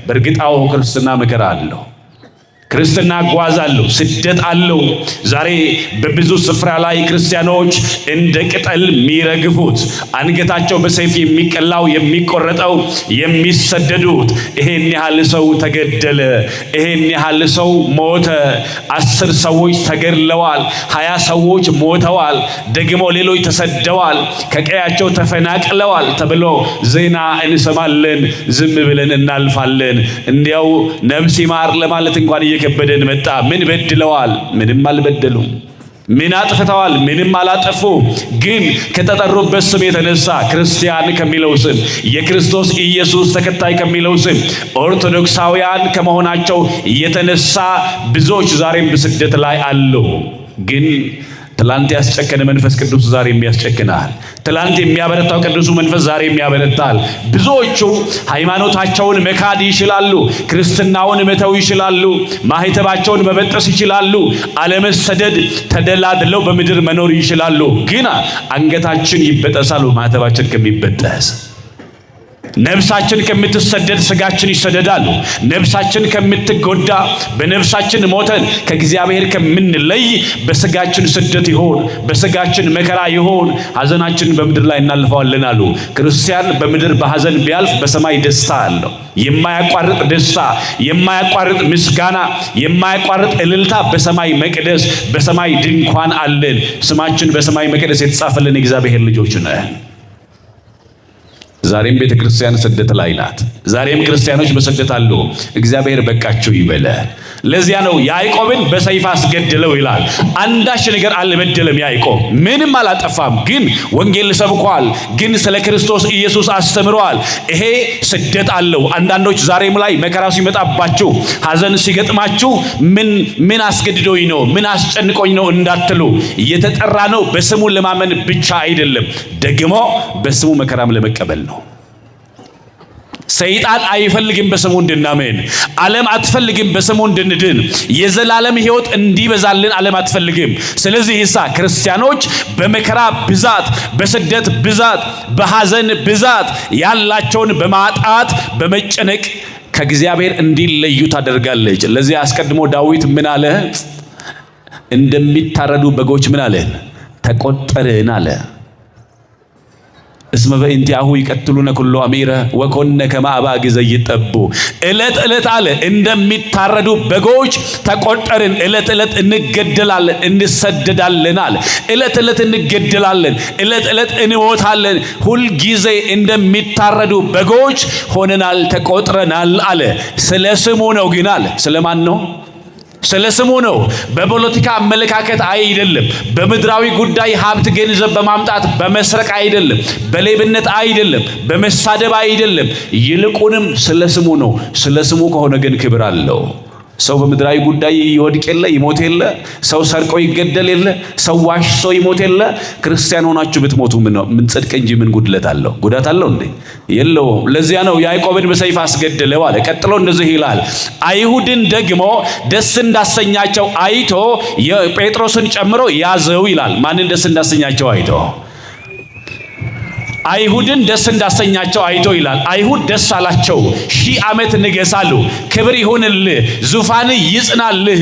በእርግጣው ክርስትና መከራ አለው። ክርስትና ጓዛለሁ፣ ስደት አለው። ዛሬ በብዙ ስፍራ ላይ ክርስቲያኖች እንደ ቅጠል የሚረግፉት፣ አንገታቸው በሰይፍ የሚቀላው የሚቆረጠው፣ የሚሰደዱት፣ ይሄን ያህል ሰው ተገደለ፣ ይሄን ያህል ሰው ሞተ፣ 10 ሰዎች ተገድለዋል፣ 20 ሰዎች ሞተዋል፣ ደግሞ ሌሎች ተሰደዋል፣ ከቀያቸው ተፈናቅለዋል ተብሎ ዜና እንሰማለን። ዝም ብለን እናልፋለን። እንዲያው ነፍስ ይማር ለማለት እንኳን ከበደን መጣ። ምን በድለዋል? ምንም አልበደሉም። ምን አጥፍተዋል? ምንም አላጠፉ። ግን ከተጠሩበት ስም የተነሳ ክርስቲያን ከሚለው ስም፣ የክርስቶስ ኢየሱስ ተከታይ ከሚለው ስም፣ ኦርቶዶክሳውያን ከመሆናቸው የተነሳ ብዙዎች ዛሬም በስደት ላይ አሉ። ግን ትላንት ያስጨከነ መንፈስ ቅዱስ ዛሬም ያስጨክናል። ትላንት የሚያበረታው ቅዱሱ መንፈስ ዛሬም ያበረታል። ብዙዎቹ ሃይማኖታቸውን መካድ ይችላሉ፣ ክርስትናውን መተው ይችላሉ፣ ማህተባቸውን መበጠስ ይችላሉ፣ አለመሰደድ ተደላድለው በምድር መኖር ይችላሉ። ግን አንገታችን ይበጠሳል ማህተባችን ከሚበጠስ። ነፍሳችን ከምትሰደድ ስጋችን ይሰደዳሉ። ነፍሳችን ከምትጎዳ በነፍሳችን ሞተን ከእግዚአብሔር ከምንለይ በስጋችን ስደት ይሆን፣ በስጋችን መከራ ይሆን፣ ሐዘናችን በምድር ላይ እናልፈዋለን አሉ። ክርስቲያን በምድር በሐዘን ቢያልፍ በሰማይ ደስታ አለው። የማያቋርጥ ደስታ፣ የማያቋርጥ ምስጋና፣ የማያቋርጥ እልልታ በሰማይ መቅደስ፣ በሰማይ ድንኳን አለን። ስማችን በሰማይ መቅደስ የተጻፈልን የእግዚአብሔር ልጆች ነን። ዛሬም ቤተክርስቲያን ስደት ላይ ናት። ዛሬም ክርስቲያኖች በስደት አሉ። እግዚአብሔር በቃቸው ይበለ። ለዚያ ነው ያዕቆብን በሰይፍ አስገደለው ይላል። አንዳች ነገር አልበደለም ያዕቆብ፣ ምንም አላጠፋም። ግን ወንጌል ሰብኳል፣ ግን ስለ ክርስቶስ ኢየሱስ አስተምሯል። ይሄ ስደት አለው። አንዳንዶች ዛሬም ላይ መከራ ሲመጣባችሁ፣ ሐዘን ሲገጥማችሁ ምን አስገድዶኝ ነው፣ ምን አስጨንቆኝ ነው እንዳትሉ፣ እየተጠራ ነው በስሙ ለማመን ብቻ አይደለም፣ ደግሞ በስሙ መከራም ለመቀበል ነው። ሰይጣን አይፈልግም በስሙ እንድናመን። ዓለም አትፈልግም በስሙ እንድንድን። የዘላለም ሕይወት እንዲበዛልን ዓለም አትፈልግም። ስለዚህ ክርስቲያኖች በመከራ ብዛት፣ በስደት ብዛት፣ በሐዘን ብዛት ያላቸውን በማጣት በመጨነቅ ከእግዚአብሔር እንዲለዩ ታደርጋለች። ለዚህ አስቀድሞ ዳዊት ምን አለ? እንደሚታረዱ በጎች ምን አለ? ተቆጠርን አለ። እስመ በእንቲአሁ ይቀትሉነ ኩሎ አሚረ ወኮነ ከመ አባግ ዘይጠቡ። ዕለት ዕለት አለ እንደሚታረዱ በጎች ተቆጠርን። ዕለት ዕለት እንገደላለን፣ እንሰደዳለን አለ። ዕለት ዕለት እንገደላለን፣ ዕለት ዕለት እንሞታለን። ሁልጊዜ እንደሚታረዱ በጎች ሆነናል፣ ተቆጥረናል አለ። ስለ ስሙ ነው ግን አለ። ስለማን ነው? ስለ ስሙ ነው። በፖለቲካ አመለካከት አይደለም። በምድራዊ ጉዳይ ሀብት ገንዘብ በማምጣት በመስረቅ አይደለም። በሌብነት አይደለም። በመሳደብ አይደለም። ይልቁንም ስለ ስሙ ነው። ስለ ስሙ ከሆነ ግን ክብር አለው። ሰው በምድራዊ ጉዳይ ይወድቅ የለ፣ ይሞት የለ፣ ሰው ሰርቆ ይገደል የለ፣ ሰው ዋሽቶ ይሞት የለ። ክርስቲያን ሆናችሁ ብትሞቱ ምን ጽድቅ እንጂ ምን ጉድለት አለው? ጉዳት አለው እንዴ? የለውም። ለዚያ ነው ያዕቆብን በሰይፍ አስገደለው አለ። ቀጥሎ እንደዚህ ይላል፣ አይሁድን ደግሞ ደስ እንዳሰኛቸው አይቶ ጴጥሮስን ጨምሮ ያዘው ይላል። ማንን ደስ እንዳሰኛቸው አይቶ? አይሁድን ደስ እንዳሰኛቸው አይቶ ይላል። አይሁድ ደስ አላቸው። 1000 ዓመት ንገሳሉ፣ ክብር ይሁንልህ፣ ዙፋን ይጽናልህ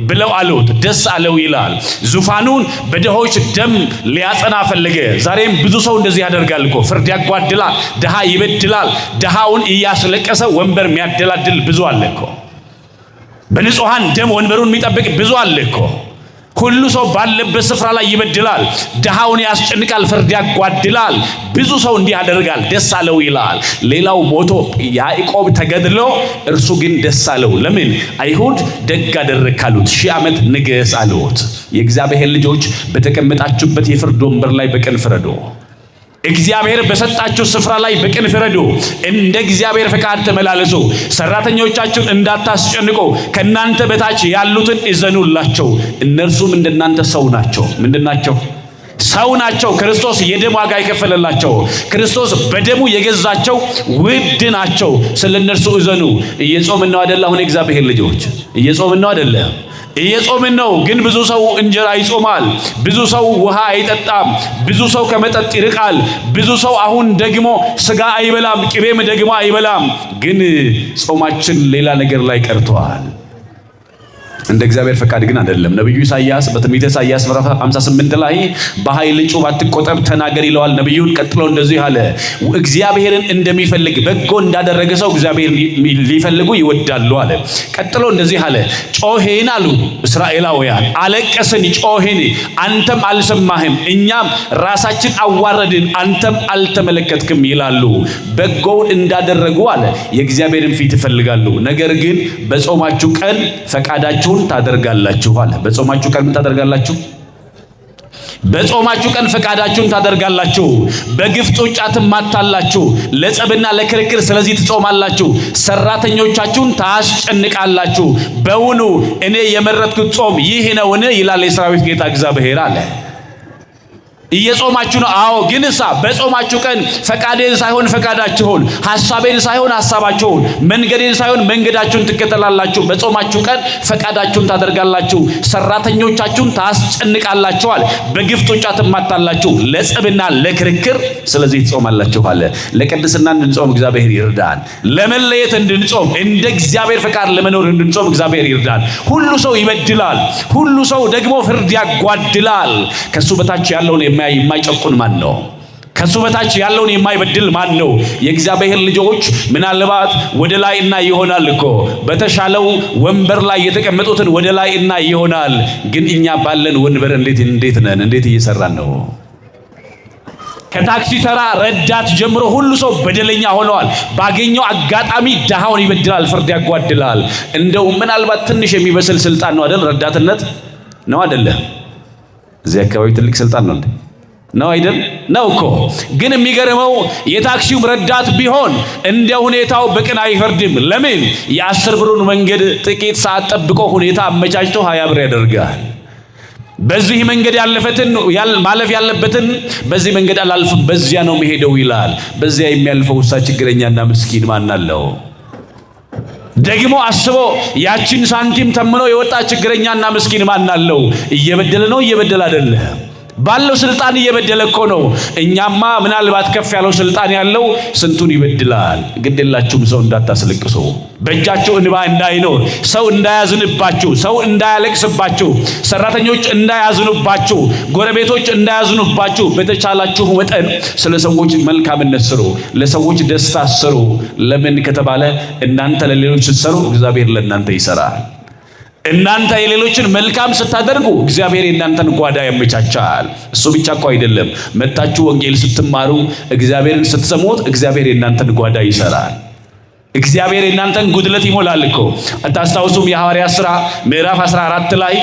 ብለው አሉት። ደስ አለው ይላል። ዙፋኑን በድሆች ደም ሊያጸና ፈለገ። ዛሬም ብዙ ሰው እንደዚህ ያደርጋል እኮ። ፍርድ ያጓድላል፣ ድሃ ይበድላል። ድሃውን እያስለቀሰ ወንበር የሚያደላድል ብዙ አለ እኮ። በንጹሃን ደም ወንበሩን የሚጠብቅ ብዙ አለ እኮ። ሁሉ ሰው ባለበት ስፍራ ላይ ይበድላል፣ ድሃውን ያስጨንቃል፣ ፍርድ ያጓድላል። ብዙ ሰው እንዲህ ያደርጋል። ደስ አለው ይላል። ሌላው ሞቶ ያዕቆብ ተገድሎ እርሱ ግን ደስ አለው። ለምን? አይሁድ ደግ አደረግክ አሉት። 1000 ዓመት ንገስ አሉት። የእግዚአብሔር ልጆች በተቀመጣችሁበት የፍርድ ወንበር ላይ በቅን ፍረዱ። እግዚአብሔር በሰጣችሁ ስፍራ ላይ በቅን ፍረዱ። እንደ እግዚአብሔር ፈቃድ ተመላለሱ። ሰራተኞቻችሁን እንዳታስጨንቁ። ከናንተ በታች ያሉትን እዘኑላቸው። እነርሱም እንደናንተ ሰው ናቸው። ምንድናቸው? ሰው ናቸው። ክርስቶስ የደም ዋጋ የከፈለላቸው፣ ክርስቶስ በደሙ የገዛቸው ውድ ናቸው። ስለነርሱ እዘኑ። እየጾምን ነው አይደል? አሁን እግዚአብሔር ልጆች እየጾምን ነው አይደል? እየጾምን ነው፣ ግን ብዙ ሰው እንጀራ ይጾማል፣ ብዙ ሰው ውሃ አይጠጣም፣ ብዙ ሰው ከመጠጥ ይርቃል፣ ብዙ ሰው አሁን ደግሞ ስጋ አይበላም፣ ቅቤም ደግሞ አይበላም። ግን ጾማችን ሌላ ነገር ላይ ቀርቷል። እንደ እግዚአብሔር ፈቃድ ግን አይደለም። ነብዩ ኢሳይያስ በትንቢተ ኢሳይያስ ምዕራፍ 58 ላይ በኃይል ጩኸት አትቆጠብ ተናገር ይለዋል ነብዩን። ቀጥሎ እንደዚህ አለ፣ እግዚአብሔርን እንደሚፈልግ በጎ እንዳደረገ ሰው እግዚአብሔር ሊፈልጉ ይወዳሉ አለ። ቀጥሎ እንደዚህ አለ፣ ጮሄን አሉ እስራኤላውያን፣ አለቀስን፣ ጮሄን፣ አንተም አልሰማህም፣ እኛም ራሳችን አዋረድን፣ አንተም አልተመለከትክም ይላሉ። በጎውን እንዳደረጉ አለ የእግዚአብሔርን ፊት ይፈልጋሉ፣ ነገር ግን በጾማችሁ ቀን ፈቃዳችሁ ታደርጋላችሁ አለ። በጾማችሁ ቀን ምን ታደርጋላችሁ? በጾማችሁ ቀን ፈቃዳችሁን ታደርጋላችሁ። በግፍ ጡጫ ትማታላችሁ፣ ለጸብና ለክርክር ስለዚህ ትጾማላችሁ፣ ሰራተኞቻችሁን ታስጨንቃላችሁ። በውኑ እኔ የመረጥኩት ጾም ይህ ነውን? ይላል የሰራዊት ጌታ እግዚአብሔር አለ። እየጾማችሁ ነው። አዎ፣ ግን በጾማችሁ ቀን ፈቃዴን ሳይሆን ፈቃዳችሁን፣ ሐሳቤን ሳይሆን ሐሳባችሁን፣ መንገዴን ሳይሆን መንገዳችሁን ትከተላላችሁ። በጾማችሁ ቀን ፈቃዳችሁን ታደርጋላችሁ፣ ሰራተኞቻችሁን ታስጨንቃላችኋል፣ በግፍ ጡጫ ትማታላችሁ፣ ለጸብና ለክርክር ስለዚህ ትጾማላችሁ አለ። ለቅድስና እንድንጾም እግዚአብሔር ይርዳን። ለመለየት እንድንጾም፣ እንደ እግዚአብሔር ፈቃድ ለመኖር እንድንጾም እግዚአብሔር ይርዳን። ሁሉ ሰው ይበድላል፣ ሁሉ ሰው ደግሞ ፍርድ ያጓድላል። ከሱ በታች ያለውን የማይጨቁን ማን ነው? ከሱ በታች ያለውን የማይበድል ማን ነው? የእግዚአብሔር ልጆች ምናልባት ወደ ላይ እና ይሆናል እኮ በተሻለው ወንበር ላይ የተቀመጡትን ወደ ላይ እና ይሆናል። ግን እኛ ባለን ወንበር እንዴት ነን? እንዴት እየሰራን ነው? ከታክሲ ተራ ረዳት ጀምሮ ሁሉ ሰው በደለኛ ሆነዋል። ባገኘው አጋጣሚ ድሃውን ይበድላል፣ ፍርድ ያጓድላል። እንደው ምናልባት ትንሽ የሚበስል ስልጣን ነው አይደል? ረዳትነት ነው አይደለ? እዚህ አካባቢ ትልቅ ስልጣን ነው እንዴ? ነው አይደል? ነው እኮ። ግን የሚገርመው የታክሲውም ረዳት ቢሆን እንደ ሁኔታው በቅን አይፈርድም። ለምን? የ10 ብሩን መንገድ ጥቂት ሰዓት ጠብቆ ሁኔታ አመቻችቶ 20 ብር ያደርጋል። በዚህ መንገድ ማለፍ ያለበትን በዚህ መንገድ አላልፍም፣ በዚያ ነው መሄደው ይላል። በዚያ የሚያልፈው ችግረኛና ምስኪን ማን አለው? ደግሞ አስቦ ያችን ሳንቲም ተምኖ የወጣ ችግረኛና ምስኪን ማን አለው? እየበደለ ነው? እየበደለ አይደለም? ባለው ስልጣን እየበደለ እኮ ነው። እኛማ ምናልባት ከፍ ያለው ስልጣን ያለው ስንቱን ይበድላል። ግዴላችሁም ሰው እንዳታስለቅሱ፣ በእጃችሁ እንባ እንዳይኖር፣ ሰው እንዳያዝንባችሁ፣ ሰው እንዳያለቅስባችሁ፣ ሰራተኞች እንዳያዝኑባችሁ፣ ጎረቤቶች እንዳያዝኑባችሁ በተቻላችሁ መጠን ስለ ሰዎች መልካምነት ስሩ፣ ለሰዎች ደስታ ስሩ። ለምን ከተባለ እናንተ ለሌሎች ስትሰሩ እግዚአብሔር ለእናንተ ይሰራል። እናንተ የሌሎችን መልካም ስታደርጉ እግዚአብሔር የእናንተን ጓዳ ያመቻቻል። እሱ ብቻ እኮ አይደለም፣ መጣችሁ ወንጌል ስትማሩ፣ እግዚአብሔርን ስትሰሙት እግዚአብሔር የእናንተን ጓዳ ይሰራል። እግዚአብሔር የእናንተን ጉድለት ይሞላል እኮ። አታስታውሱም? የሐዋርያት ሥራ ምዕራፍ 14 ላይ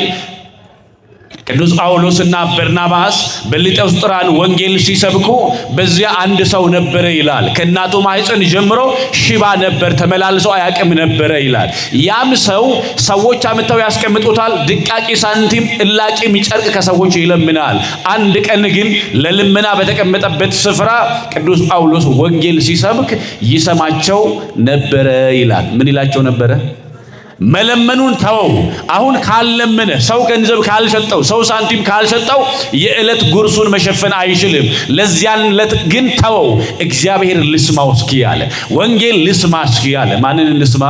ቅዱስ ጳውሎስና በርናባስ በሊጦስጥራን ወንጌል ሲሰብኩ በዚያ አንድ ሰው ነበረ ይላል። ከእናቱ ማኅፀን ጀምሮ ሽባ ነበር፣ ተመላልሶ አያውቅም ነበረ ይላል። ያም ሰው ሰዎች አምጥተው ያስቀምጡታል፣ ድቃቂ ሳንቲም እላቂም ጨርቅ ከሰዎች ይለምናል። አንድ ቀን ግን ለልመና በተቀመጠበት ስፍራ ቅዱስ ጳውሎስ ወንጌል ሲሰብክ ይሰማቸው ነበረ ይላል። ምን ይላቸው ነበረ? መለመኑን ተወው። አሁን ካልለመነ፣ ሰው ገንዘብ ካልሰጠው፣ ሰው ሳንቲም ካልሰጠው የዕለት ጉርሱን መሸፈን አይችልም። ለዚያን ዕለት ግን ተወው፣ እግዚአብሔር ልስማው እስኪ ያለ፣ ወንጌል ልስማ እስኪ ያለ። ማንን ልስማ?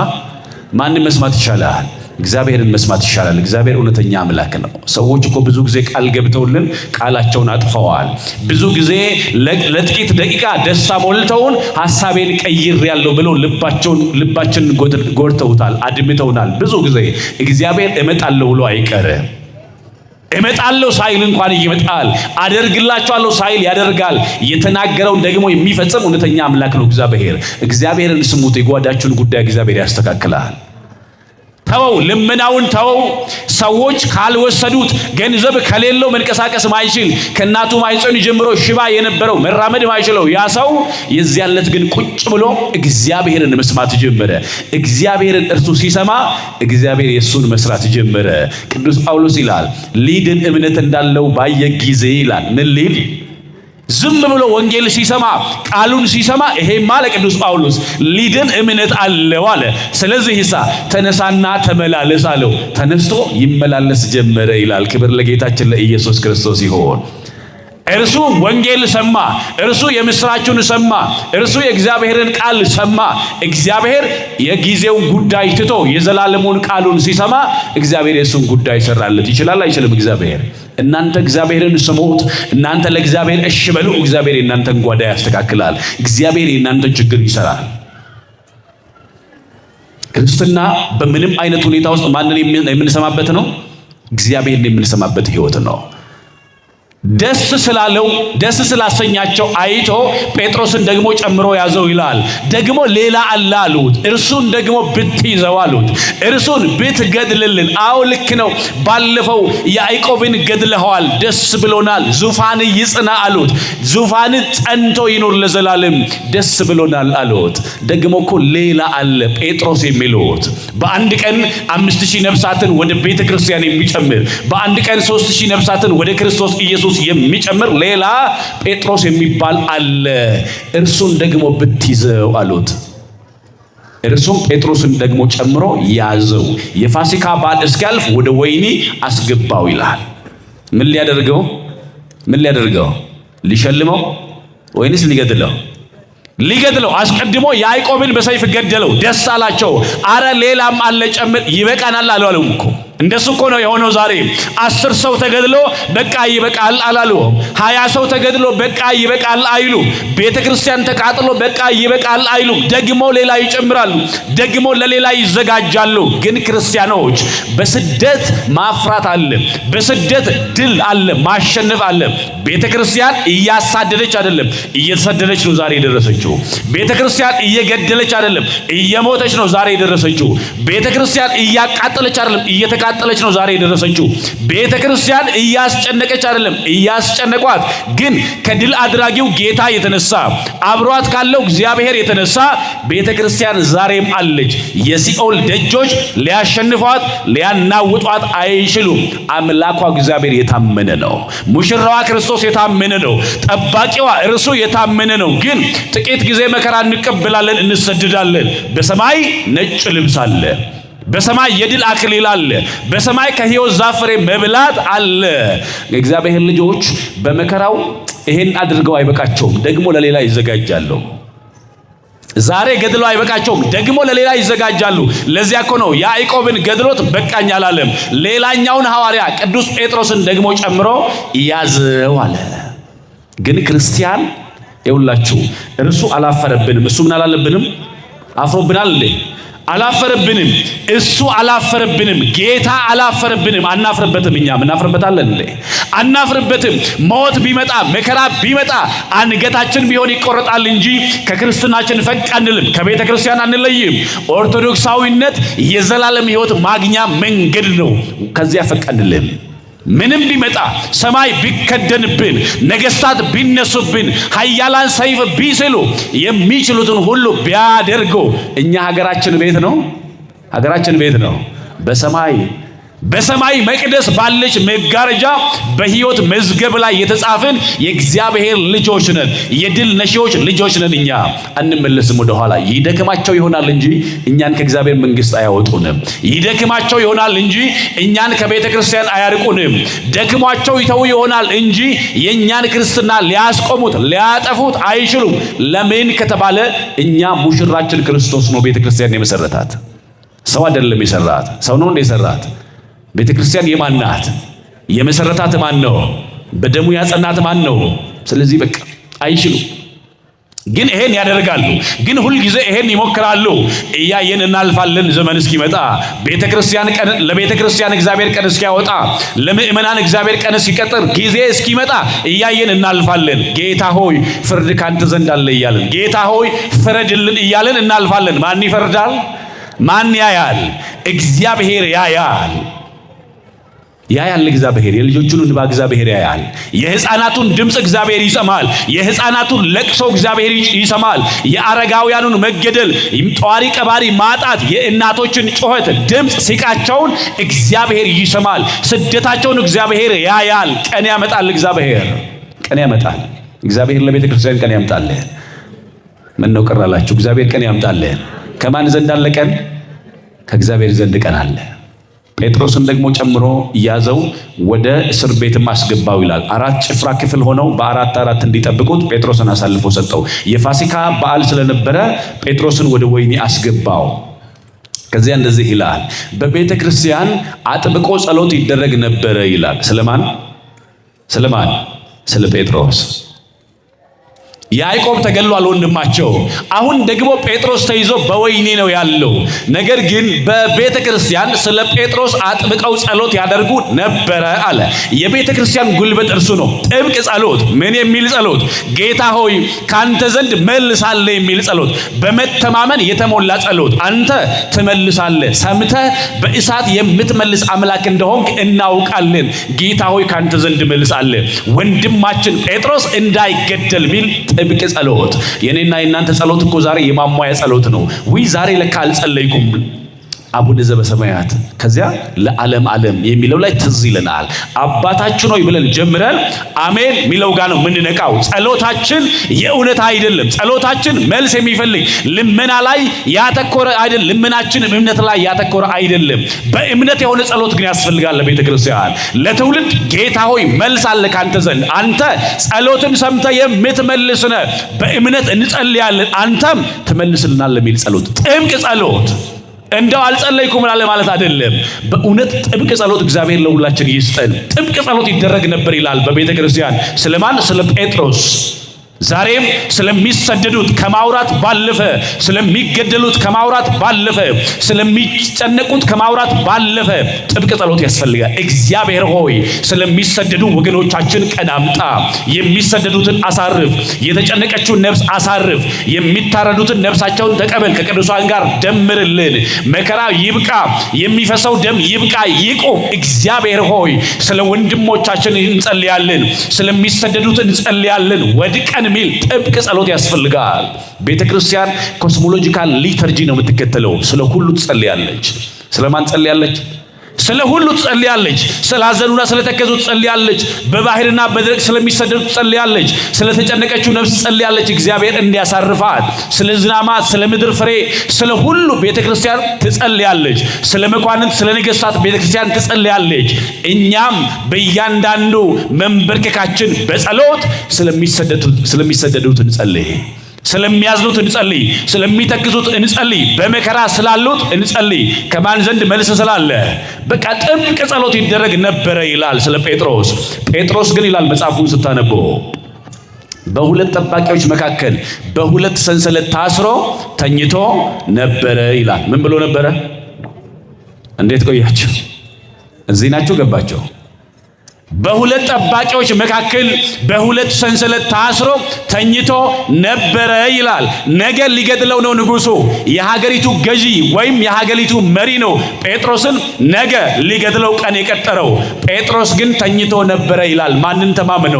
ማንን መስማት ይቻላል? እግዚአብሔርን መስማት ይሻላል። እግዚአብሔር እውነተኛ አምላክ ነው። ሰዎች እኮ ብዙ ጊዜ ቃል ገብተውልን ቃላቸውን አጥፈዋል። ብዙ ጊዜ ለጥቂት ደቂቃ ደስታ ሞልተውን ሐሳቤን ቀይሬያለሁ ብለው ልባችንን ጎድተውታል፣ አድምተውናል። ብዙ ጊዜ እግዚአብሔር እመጣለሁ ብሎ አይቀርም። እመጣለሁ ሳይል እንኳን ይመጣል። አደርግላችኋለሁ ሳይል ያደርጋል። የተናገረውን ደግሞ የሚፈጽም እውነተኛ አምላክ ነው እግዚአብሔር። እግዚአብሔርን ስሙት። የጓዳችሁን ጉዳይ እግዚአብሔር ያስተካክላል። ተወው፣ ልመናውን ተወው። ሰዎች ካልወሰዱት፣ ገንዘብ ከሌለው መንቀሳቀስ ማይችል፣ ከእናቱ ማኅፀን ጀምሮ ሽባ የነበረው መራመድ ማይችለው ያ ሰው የዚያን ዕለት ግን ቁጭ ብሎ እግዚአብሔርን መስማት ጀመረ። እግዚአብሔርን እርሱ ሲሰማ እግዚአብሔር የሱን መስራት ጀመረ። ቅዱስ ጳውሎስ ይላል ሊድን እምነት እንዳለው ባየ ጊዜ ይላል ምን ሊል ዝም ብሎ ወንጌል ሲሰማ ቃሉን ሲሰማ ይሄማ ለቅዱስ ጳውሎስ ሊድን እምነት አለው አለ። ስለዚህ ተነሳና ተመላለስ አለው። ተነስቶ ይመላለስ ጀመረ ይላል። ክብር ለጌታችን ለኢየሱስ ክርስቶስ ይሁን። እርሱ ወንጌል ሰማ፣ እርሱ የምስራቹን ሰማ፣ እርሱ የእግዚአብሔርን ቃል ሰማ። እግዚአብሔር የጊዜውን ጉዳይ ትቶ የዘላለሙን ቃሉን ሲሰማ እግዚአብሔር የሱን ጉዳይ ይሰራለት። ይችላል አይችልም? እግዚአብሔር እናንተ እግዚአብሔርን ስሙት፣ እናንተ ለእግዚአብሔር እሺ በሉ። እግዚአብሔር የእናንተን ጓዳ ያስተካክላል። እግዚአብሔር የእናንተን ችግር ይሰራል። ክርስትና በምንም አይነት ሁኔታ ውስጥ ማንን የምንሰማበት ነው? እግዚአብሔርን የምንሰማበት ህይወት ነው። ደስ ስላለው ደስ ስላሰኛቸው አይቶ ጴጥሮስን ደግሞ ጨምሮ ያዘው ይላል። ደግሞ ሌላ አለ አሉት። እርሱን ደግሞ ብትይዘው አሉት። እርሱን ብትገድልልን። አዎ ልክ ነው፣ ባለፈው ያዕቆብን ገድለዋል፣ ደስ ብሎናል። ዙፋን ይጽና አሉት። ዙፋን ጸንቶ ይኖር ለዘላለም፣ ደስ ብሎናል አሉት። ደግሞ እኮ ሌላ አለ ጴጥሮስ የሚሉት። በአንድ ቀን 5000 ነፍሳትን ወደ ቤተ ክርስቲያን የሚጨምር፣ በአንድ ቀን 3000 ነፍሳትን ወደ ክርስቶስ ኢየሱስ የሚጨምር ሌላ ጴጥሮስ የሚባል አለ። እርሱን ደግሞ ብትይዘው አሉት። እርሱም ጴጥሮስን ደግሞ ጨምሮ ያዘው። የፋሲካ በዓል እስኪያልፍ ወደ ወህኒ አስገባው ይላል። ምን ሊያደርገው? ሊሸልመው ወይንስ ሊገድለው? ሊገድለው። አስቀድሞ ያዕቆብን በሰይፍ ገደለው። ደስ አላቸው። አረ ሌላም አለ ጨምር፣ ይበቃናል አላሉም እኮ። እንደሱ እኮ ነው የሆነው ዛሬ። 10 ሰው ተገድሎ በቃ ይበቃል አላሉ። 20 ሰው ተገድሎ በቃ ይበቃል አይሉ። ቤተ ክርስቲያን ተቃጥሎ በቃ ይበቃል አይሉ። ደግሞ ሌላ ይጨምራሉ፣ ደግሞ ለሌላ ይዘጋጃሉ። ግን ክርስቲያኖች በስደት ማፍራት አለ፣ በስደት ድል አለ፣ ማሸነፍ አለ። ቤተ ክርስቲያን እያሳደደች አይደለም፣ እየተሰደደች ነው ዛሬ የደረሰችው። ቤተ ክርስቲያን እየገደለች አይደለም፣ እየሞተች ነው ዛሬ የደረሰችው። ቤተ ክርስቲያን እያቃጠለች አይደለም፣ እየተቃጠለች ነው ዛሬ የደረሰችው። ቤተ ክርስቲያን እያስጨነቀች አይደለም፣ እያስጨነቋት ግን ከድል አድራጊው ጌታ የተነሳ አብሯት ካለው እግዚአብሔር የተነሳ ቤተ ክርስቲያን ዛሬም አለች። የሲኦል ደጆች ሊያሸንፏት ሊያናውጧት አይችሉም። አምላኳ እግዚአብሔር የታመነ ነው። ሙሽራዋ ክርስቶስ የታመነ ነው። ጠባቂዋ እርሱ የታመነ ነው። ግን ጥቂት ጊዜ መከራ እንቀበላለን፣ እንሰድዳለን። በሰማይ ነጭ ልብስ አለ። በሰማይ የድል አክሊል አለ። በሰማይ ከሕይወት ዛፍ ፍሬ መብላት አለ። የእግዚአብሔር ልጆች በመከራው ይሄን አድርገው አይበቃቸውም፣ ደግሞ ለሌላ ይዘጋጃሉ። ዛሬ ገድለው አይበቃቸውም፣ ደግሞ ለሌላ ይዘጋጃሉ። ለዚያ እኮ ነው ያዕቆብን ገድሎት በቃኝ አላለም። ሌላኛውን ሐዋርያ ቅዱስ ጴጥሮስን ደግሞ ጨምሮ ያዘው አለ። ግን ክርስቲያን ይውላችሁ እርሱ አላፈረብንም። እሱ ምን አላለብንም? አፍሮብናል እንዴ? አላፈረብንም። እሱ አላፈረብንም። ጌታ አላፈረብንም። አናፍርበትም። እኛ እናፍርበታለን እንዴ? አናፍርበትም። ሞት ቢመጣ መከራ ቢመጣ አንገታችን ቢሆን ይቆረጣል እንጂ ከክርስትናችን ፈቅ አንልም፣ ከቤተ ክርስቲያን አንለይም። ኦርቶዶክሳዊነት የዘላለም ሕይወት ማግኛ መንገድ ነው። ከዚያ ፈቅ አንልም። ምንም ቢመጣ ሰማይ ቢከደንብን፣ ነገስታት ቢነሱብን፣ ኃያላን ሰይፍ ቢስሉ፣ የሚችሉትን ሁሉ ቢያደርጉ እኛ ሀገራችን ቤት ነው። ሀገራችን ቤት ነው። በሰማይ መቅደስ ባለች መጋረጃ በሕይወት መዝገብ ላይ የተጻፍን የእግዚአብሔር ልጆች ነን። የድል ነሺዎች ልጆች ነን። እኛ አንመለስም ወደ ኋላ። ይደክማቸው ይሆናል እንጂ እኛን ከእግዚአብሔር መንግስት አያወጡንም። ይደክማቸው ይሆናል እንጂ እኛን ከቤተ ክርስቲያን አያርቁንም። ደክሟቸው ይተው ይሆናል እንጂ የእኛን ክርስትና ሊያስቆሙት ሊያጠፉት አይችሉም። ለምን ከተባለ እኛ ሙሽራችን ክርስቶስ ነው ቤተ ክርስቲያን የመሰረታት። ሰው አይደለም የሰራት። ሰው ነው እንደ የሰራት። ቤተ ክርስቲያን የማን ናት? የመሰረታት ማን ነው? በደሙ ያጸናት ማን ነው? ስለዚህ በቃ አይችሉም። ግን ይሄን ያደርጋሉ። ግን ሁል ጊዜ ይሄን ይሞክራሉ። እያየን እናልፋለን። ዘመን እስኪመጣ ቤተ ክርስቲያን ቀን ለቤተ ክርስቲያን እግዚአብሔር ቀን እስኪያወጣ፣ ለምእመናን እግዚአብሔር ቀን እስኪቀጥር ጊዜ እስኪመጣ እያየን እናልፋለን። ጌታ ሆይ ፍርድ ካንተ ዘንድ አለ እያለን፣ ጌታ ሆይ ፍረድልን እያለን እናልፋለን። ማን ይፈርዳል? ማን ያያል? እግዚአብሔር ያያል። እግዚአብሔር የልጆቹን እንባ እግዚአብሔር ያያል። የሕፃናቱን ድምፅ እግዚአብሔር ይሰማል። የሕፃናቱን ለቅሶ እግዚአብሔር ይሰማል። የአረጋውያኑን መገደል፣ ጧሪ ቀባሪ ማጣት፣ የእናቶችን ጩኸት ድምፅ ሲቃቸውን እግዚአብሔር ይሰማል። ስደታቸውን እግዚአብሔር ያያል። ቀን ያመጣል። እግዚአብሔር ቀን ያመጣል። እግዚአብሔር ለቤተ ክርስቲያን ቀን ያምጣልን። ምን ነው ቀራላችሁ? እግዚአብሔር ቀን ያምጣልን። ከማን ዘንድ አለ ቀን? ከእግዚአብሔር ዘንድ ቀን አለ። ጴጥሮስን ደግሞ ጨምሮ ያዘው፣ ወደ እስር ቤትም አስገባው ይላል። 4 ጭፍራ ክፍል ሆነው በ4 እንዲጠብቁት ጴጥሮስን አሳልፎ ሰጠው። የፋሲካ በዓል ስለነበረ ጴጥሮስን ወደ ወህኒ አስገባው። ከዚያ እንደዚህ ይላል፣ በቤተ ክርስቲያን አጥብቆ ጸሎት ይደረግ ነበረ ይላል። ስለማን? ስለ ጴጥሮስ። ያዕቆብ ተገሏል ወንድማቸው። አሁን ደግሞ ጴጥሮስ ተይዞ በወህኒ ነው ያለው። ነገር ግን በቤተ ክርስቲያን ስለ ጴጥሮስ አጥብቀው ጸሎት ያደርጉ ነበረ አለ። የቤተ ክርስቲያን ጉልበት እርሱ ነው። ጥብቅ ጸሎት። ምን የሚል ጸሎት? ጌታ ሆይ ካንተ ዘንድ መልሳለህ የሚል ጸሎት፣ በመተማመን የተሞላ ጸሎት። አንተ ትመልሳለህ፣ ሰምተህ በእሳት የምትመልስ አምላክ እንደሆንክ እናውቃለን። ጌታ ሆይ ካንተ ዘንድ መልሳለህ፣ ወንድማችን ጴጥሮስ እንዳይገደል ሚል ጥብቅ ጸሎት። የኔና የናንተ ጸሎት እኮ ዛሬ የማሟያ ጸሎት ነው። ዛሬ ለካ አልጸለይኩም አቡነ ዘበሰማያት፣ ከዚያ ለዓለም ዓለም የሚለው ላይ ትዝ ይለናል። አባታችን ሆይ ብለን ጀምረን አሜን ሚለው ጋር ነው የምንነቃው። ጸሎታችን የእውነት አይደለም። ጸሎታችን መልስ የሚፈልግ ልመና ላይ ያተኮረ አይደለም። ልመናችን እምነት ላይ ያተኮረ አይደለም። በእምነት የሆነ ጸሎት ግን ያስፈልጋል ለቤተ ክርስቲያን፣ ለትውልድ። ጌታ ሆይ መልስ አለ ካንተ ዘንድ፣ አንተ ጸሎትን ሰምተህ የምትመልስ ነህ። በእምነት እንጸልያለን፣ አንተም ትመልስልናለህ የሚል ጸሎት፣ ጥብቅ ጸሎት። እንደው አልጸለይኩም ማለት አይደለም። በእውነት ጥብቅ ጸሎት እግዚአብሔር ለሁላችን ይስጠን። ጥብቅ ጸሎት ይደረግ ነበር ይላል በቤተ ክርስቲያን። ስለማን? ስለ ጴጥሮስ። ዛሬም ስለሚሰደዱት ከማውራት ባለፈ፣ ስለሚገደሉት ከማውራት ባለፈ፣ ስለሚጨነቁት ከማውራት ባለፈ ጥብቅ ጸሎት ያስፈልጋል። እግዚአብሔር ሆይ ስለሚሰደዱ ወገኖቻችን ቀን አምጣ፣ የሚሰደዱትን አሳርፍ፣ የተጨነቀችውን ነፍስ አሳርፍ፣ የሚታረዱትን ነፍሳቸውን ተቀበል፣ ከቅዱሳን ጋር ደምርልን። መከራ ይብቃ፣ የሚፈሰው ደም ይብቃ፣ ይቁም። እግዚአብሔር ሆይ ስለ ወንድሞቻችን እንጸልያለን፣ ስለሚሰደዱት እንጸልያለን። ወድቀን ሚል ጥብቅ ጸሎት ያስፈልጋል። ቤተ ክርስቲያን ኮስሞሎጂካል ሊተርጂ ነው የምትከተለው። ስለ ሁሉ ትጸልያለች። ስለማን ትጸልያለች? ስለ ሁሉ ትጸልያለች። ስላዘኑና ስለተከዙ ትጸልያለች። በባህርና በደረቅ ስለሚሰደዱ ትጸልያለች። ስለተጨነቀችው ነፍስ ትጸልያለች፣ እግዚአብሔር እንዲያሳርፋት። ስለ ዝናማት፣ ስለ ምድር ፍሬ፣ ስለ ሁሉ ቤተክርስቲያን ትጸልያለች። ስለ መኳንንት፣ ስለ ነገሥታት ቤተክርስቲያን ትጸልያለች። እኛም በእያንዳንዱ መንበርከካችን በጸሎት ስለሚሰደዱት እንጸልይ፣ ስለሚያዝኑት እንጸልይ፣ ስለሚተክዙት እንጸልይ፣ በመከራ ስላሉት እንጸልይ። ከማን ዘንድ መልስ ስላለ? በቃ ጥብቅ ጸሎት ይደረግ ነበረ ይላል ስለ ጴጥሮስ። ጴጥሮስ ግን ይላል መጽሐፉን ስታነቡ በሁለት ጠባቂዎች መካከል በሁለት ሰንሰለት ታስሮ ተኝቶ ነበረ ይላል። ምን ብሎ ነበረ? እንዴት ቆያችሁ? እዚህ ናችሁ? ገባችሁ? በሁለት ጠባቂዎች መካከል በሁለት ሰንሰለት ታስሮ ተኝቶ ነበረ ይላል። ነገ ሊገድለው ነው ንጉሡ፣ የሀገሪቱ ገዢ ወይም የሀገሪቱ መሪ ነው ጴጥሮስን ነገ ሊገድለው ቀን የቀጠረው። ጴጥሮስ ግን ተኝቶ ነበረ ይላል። ማንን ተማምኖ?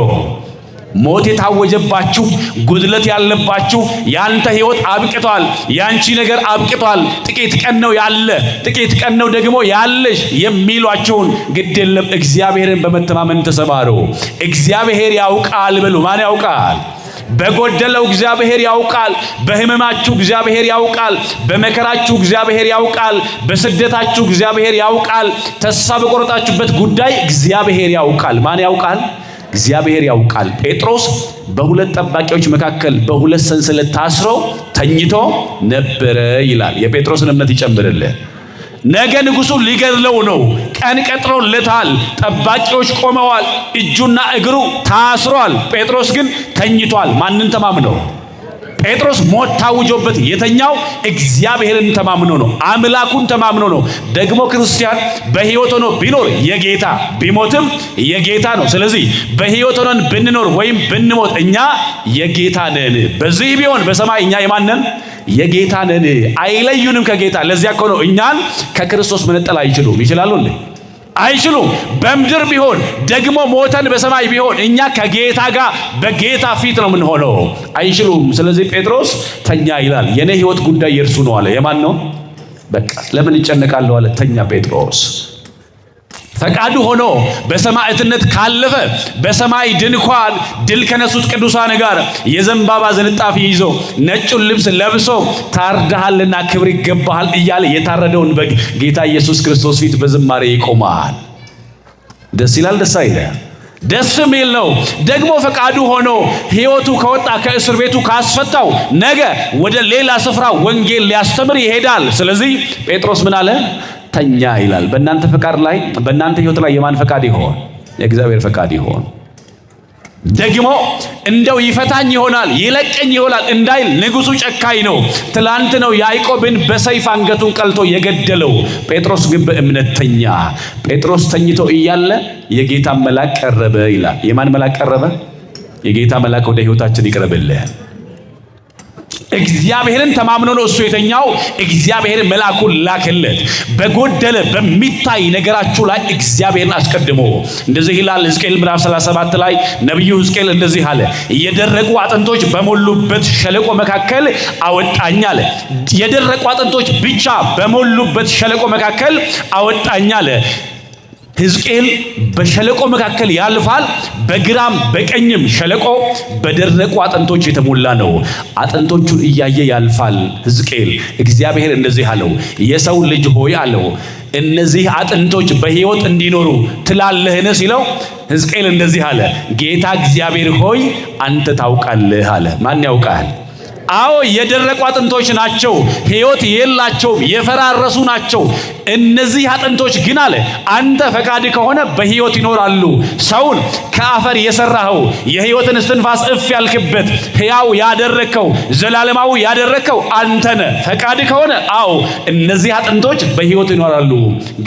ሞት የታወጀባችሁ፣ ጉድለት ያለባችሁ፣ ያንተ ህይወት አብቅቷል፣ ያንቺ ነገር አብቅቷል፣ ጥቂት ቀን ነው ያለ፣ ጥቂት ቀን ነው ደግሞ ያለሽ የሚሏቸውን ግድ የለም፣ እግዚአብሔርን በመተማመን ተሰማሩ። እግዚአብሔር ያውቃል በሉ። ማን ያውቃል? በጎደለው እግዚአብሔር ያውቃል። በህመማችሁ እግዚአብሔር ያውቃል። በመከራችሁ እግዚአብሔር ያውቃል። በስደታችሁ እግዚአብሔር ያውቃል። ተስፋ በቆረጣችሁበት ጉዳይ እግዚአብሔር ያውቃል። ማን ያውቃል? እግዚአብሔር ያውቃል። ጴጥሮስ በሁለት ጠባቂዎች መካከል በሁለት ሰንሰለት ታስሮ ተኝቶ ነበረ ይላል። የጴጥሮስን እምነት ይጨምርልህ። ነገ ንጉሡ ሊገድለው ነው፣ ቀን ቀጥሮለታል። ጠባቂዎች ቆመዋል፣ እጁና እግሩ ታስሯል። ጴጥሮስ ግን ተኝቷል። ማንን ተማምነው? ጴጥሮስ ሞት ታውጆበት የተኛው እግዚአብሔርን ተማምኖ ነው፣ አምላኩን ተማምኖ ነው። ደግሞ ክርስቲያን በሕይወት ሆኖ ቢኖር የጌታ ቢሞትም የጌታ ነው። ስለዚህ በሕይወት ሆነን ብንኖር ወይም ብንሞት እኛ የጌታ ነን። በዚህ ቢሆን በሰማይ እኛ የማን ነን? የጌታ ነን። አይለዩንም ከጌታ። ለዚያ እኮ ነው እኛን ከክርስቶስ መነጠል አይችሉም። ይችላሉ እንዴ? አይችሉም። በምድር ቢሆን ደግሞ ሞተን በሰማይ ቢሆን እኛ ከጌታ ጋር በጌታ ፊት ነው የምንሆነው። አይችሉም። ስለዚህ ጴጥሮስ ተኛ ይላል። የኔ ህይወት ጉዳይ የእርሱ ነው አለ። የማን ነው? በቃ ለምን ይጨነቃለሁ አለ። ተኛ ጴጥሮስ። ፈቃዱ ሆኖ በሰማዕትነት ካለፈ በሰማይ ድንኳን ድል ከነሱት ቅዱሳን ጋር የዘንባባ ዝንጣፊ ይዞ ነጩን ልብስ ለብሶ ታርደሃልና ክብር ይገባሃል እያለ የታረደውን በግ ጌታ ኢየሱስ ክርስቶስ ፊት በዝማሬ ይቆማል። ደስ ይላል። ደስ አይልም? ደስ የሚል ነው። ደግሞ ፈቃዱ ሆኖ ሕይወቱ ከወጣ ከእስር ቤቱ ካስፈታው ነገ ወደ ሌላ ስፍራ ወንጌል ሊያስተምር ይሄዳል። ስለዚህ ጴጥሮስ ምን አለ? ተኛ ይላል። በእናንተ ፈቃድ ላይ በእናንተ ሕይወት ላይ የማን ፈቃድ ይሆን? የእግዚአብሔር ፈቃድ ይሆን። ደግሞ እንደው ይፈታኝ ይሆናል ይለቀኝ ይሆናል እንዳይል ንጉሡ ጨካኝ ነው። ትላንት ነው ያዕቆብን በሰይፍ አንገቱን ቀልቶ የገደለው። ጴጥሮስ ግን በእምነት ተኛ። ጴጥሮስ ተኝቶ እያለ የጌታ መልአክ ቀረበ ይላል። የማን መልአክ ቀረበ? የጌታ መልአክ ወደ ሕይወታችን ይቅረብልህ። እግዚአብሔርን ተማምኖ ነው እሱ የተኛው። እግዚአብሔር መልአኩን ላከለት። በጎደለ በሚታይ ነገራችሁ ላይ እግዚአብሔርን አስቀድሞ እንደዚህ ይላል። ሕዝቅኤል ምዕራፍ 37 ላይ ነቢዩ ሕዝቅኤል እንደዚህ አለ፣ የደረቁ አጥንቶች በሞሉበት ሸለቆ መካከል አወጣኝ አለ። የደረቁ አጥንቶች ብቻ በሞሉበት ሸለቆ መካከል አወጣኝ አለ። ሕዝቅኤል በሸለቆ መካከል ያልፋል። በግራም በቀኝም ሸለቆ በደረቁ አጥንቶች የተሞላ ነው። አጥንቶቹን እያየ ያልፋል ሕዝቅኤል። እግዚአብሔር እንደዚህ አለው፣ የሰው ልጅ ሆይ አለው፣ እነዚህ አጥንቶች በሕይወት እንዲኖሩ ትላለህን ሲለው ሕዝቅኤል እንደዚህ አለ፣ ጌታ እግዚአብሔር ሆይ አንተ ታውቃለህ አለ። ማን ያውቃል? አዎ የደረቁ አጥንቶች ናቸው፣ ሕይወት የላቸውም፣ የፈራረሱ ናቸው። እነዚህ አጥንቶች ግን አለ አንተ ፈቃድ ከሆነ በሕይወት ይኖራሉ። ሰውን ከአፈር የሰራኸው የሕይወትን እስትንፋስ እፍ ያልክበት ሕያው ያደረከው ዘላለማዊ ያደረከው አንተ ነህ። ፈቃድ ከሆነ አዎ እነዚህ አጥንቶች በሕይወት ይኖራሉ።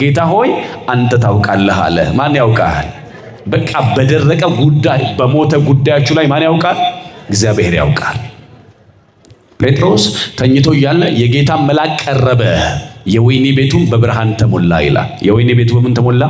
ጌታ ሆይ አንተ ታውቃለህ አለ። ማን ያውቃል? በቃ በደረቀ ጉዳይ በሞተ ጉዳያችሁ ላይ ማን ያውቃል? እግዚአብሔር ያውቃል። ጴጥሮስ ተኝቶ እያለ የጌታ መልአክ ቀረበ፣ የወይኒ ቤቱም በብርሃን ተሞላ ይላል። የወይኒ ቤቱ በምን ተሞላ?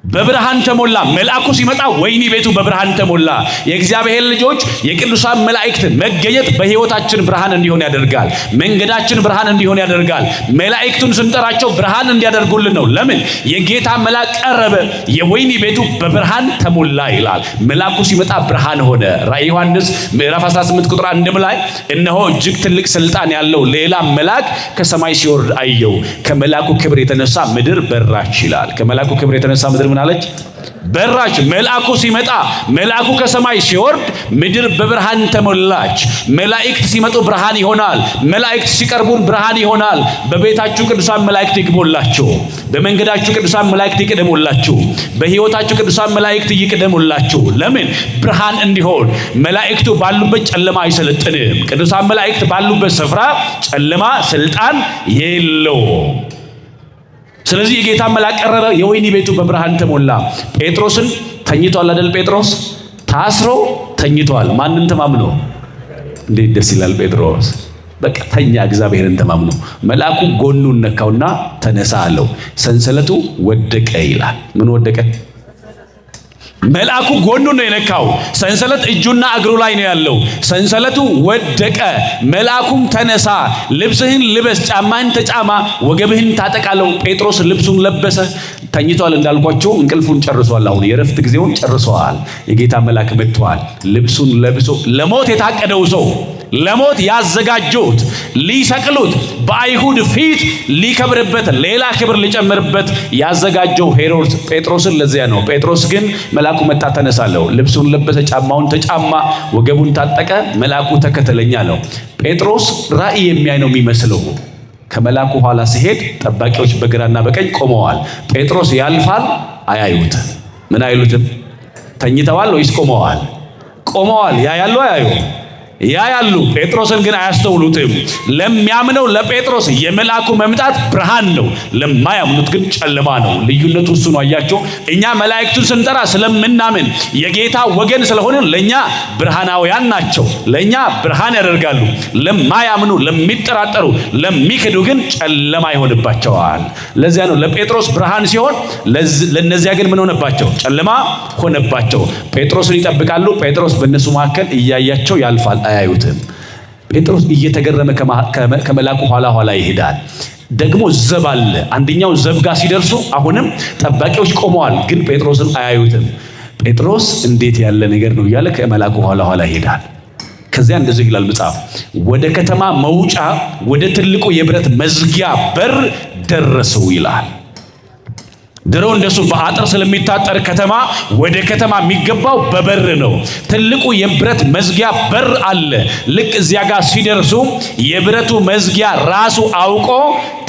በብርሃን ተሞላ። መልአኩ ሲመጣ ወይኒ ቤቱ በብርሃን ተሞላ። የእግዚአብሔር ልጆች የቅዱሳን መላእክት መገኘት በሕይወታችን ብርሃን እንዲሆን ያደርጋል። መንገዳችን ብርሃን እንዲሆን ያደርጋል። መላእክቱን ስንጠራቸው ብርሃን እንዲያደርጉልን ነው። ለምን? የጌታ መልአክ ቀረበ፣ የወይኒ ቤቱ በብርሃን ተሞላ ይላል። መልአኩ ሲመጣ ብርሃን ሆነ። ራዕየ ዮሐንስ ምዕራፍ 18 ቁጥር 1 ላይ እነሆ እጅግ ትልቅ ስልጣን ያለው ሌላ መልአክ ከሰማይ ሲወርድ አየው። ከመልአኩ ክብር የተነሳ ምድር በራች ይላል። ከመልአኩ ክብር የተነሳ ምድር ምን አለች? በራች። መልአኩ ሲመጣ መልአኩ ከሰማይ ሲወርድ ምድር በብርሃን ተሞላች። መላእክት ሲመጡ ብርሃን ይሆናል። መላእክት ሲቀርቡን ብርሃን ይሆናል። በቤታችሁ ቅዱሳን መላእክት ይግቡላችሁ። በመንገዳችሁ ቅዱሳን መላእክት ይቅደሙላችሁ። በሕይወታችሁ ቅዱሳን መላእክት ይቅደሙላችሁ። ለምን? ብርሃን እንዲሆን። መላእክቱ ባሉበት ጨለማ አይሰለጥንም። ቅዱሳን መላእክት ባሉበት ስፍራ ጨለማ ስልጣን የለውም። ስለዚህ የጌታ መልአክ ቀረበ፣ የወይኒ ቤቱ በብርሃን ተሞላ። ጴጥሮስን ተኝቷል አይደል? ጴጥሮስ ታስሮ ተኝቷል። ማንን ተማምኖ? እንዴት ደስ ይላል! ጴጥሮስ በቃ ተኛ፣ እግዚአብሔርን ተማምኖ። መልአኩ ጎኑን ነካውና ተነሳ አለው። ሰንሰለቱ ወደቀ ይላል። ምን ወደቀ? መልአኩ ጎኑን ነው የነካው። ሰንሰለት እጁና እግሩ ላይ ነው ያለው። ሰንሰለቱ ወደቀ። መልአኩም ተነሳ፣ ልብስህን ልበስ፣ ጫማህን ተጫማ፣ ወገብህን ታጠቃለው። ጴጥሮስ ልብሱን ለበሰ። ተኝቷል እንዳልኳቸው እንቅልፉን ጨርሷል። አሁን የረፍት ጊዜውን ጨርሷል። የጌታ መልአክ መጥቷል። ልብሱን ለብሶ ለሞት የታቀደው ሰው ለሞት ያዘጋጁት ሊሰቅሉት በአይሁድ ፊት ሊከብርበት ሌላ ክብር ሊጨምርበት ያዘጋጀው ሄሮድስ ጴጥሮስን ለዚያ ነው። ጴጥሮስ ግን መልአኩ መጣ፣ ተነሳለው። ልብሱን ለበሰ፣ ጫማውን ተጫማ፣ ወገቡን ታጠቀ። መልአኩ ተከተለኝ አለው። ጴጥሮስ ራእይ የሚያይ ነው የሚመስለው። ከመልአኩ ኋላ ሲሄድ ጠባቂዎች በግራና በቀኝ ቆመዋል። ጴጥሮስ ያልፋል፣ አያዩትም። ምን አይሉትም? ተኝተዋል ወይስ ቆመዋል? ቆመዋል። ያያሉ አያዩ? ያያሉ። ጴጥሮስን ግን አያስተውሉትም። ለሚያምነው ለጴጥሮስ የመልአኩ መምጣት ብርሃን ነው፣ ለማያምኑት ግን ጨለማ ነው። ልዩነቱ እሱ ነው። አያቸው። እኛ መላእክቱን ስንጠራ ስለምናምን የጌታ ወገን ስለሆንን ለኛ ብርሃናውያን ናቸው፣ ለኛ ብርሃን ያደርጋሉ። ለማያምኑ፣ ለሚጠራጠሩ፣ ለሚክዱ ግን ጨለማ ይሆንባቸዋል። ለዚያ ነው ለጴጥሮስ ብርሃን ሲሆን ለነዚያ ግን ምን ሆነባቸው? ጨለማ ሆነባቸው። ጴጥሮስን ይጠብቃሉ። ጴጥሮስ በእነሱ መካከል እያያቸው ያልፋል፣ አያዩትም። ጴጥሮስ እየተገረመ ከመልአኩ ኋላ ይሄዳል። ደግሞ ዘብ አለ። አንደኛው ዘብ ጋር ሲደርሱ አሁንም ጠባቂዎች ቆመዋል፣ ግን ጴጥሮስን አያዩትም። ጴጥሮስ እንዴት ያለ ነገር ነው እያለ ከመልአኩ ኋላ ኋላ ይሄዳል። ከዚያ እንደዚህ ይላል መጽሐፍ፣ ወደ ከተማ መውጫ ወደ ትልቁ የብረት መዝጊያ በር ደረሱ ይላል። ድሮ እንደሱ በአጥር ስለሚታጠር ከተማ ወደ ከተማ የሚገባው በበር ነው። ትልቁ የብረት መዝጊያ በር አለ። ልክ እዚያ ጋር ሲደርሱ የብረቱ መዝጊያ ራሱ አውቆ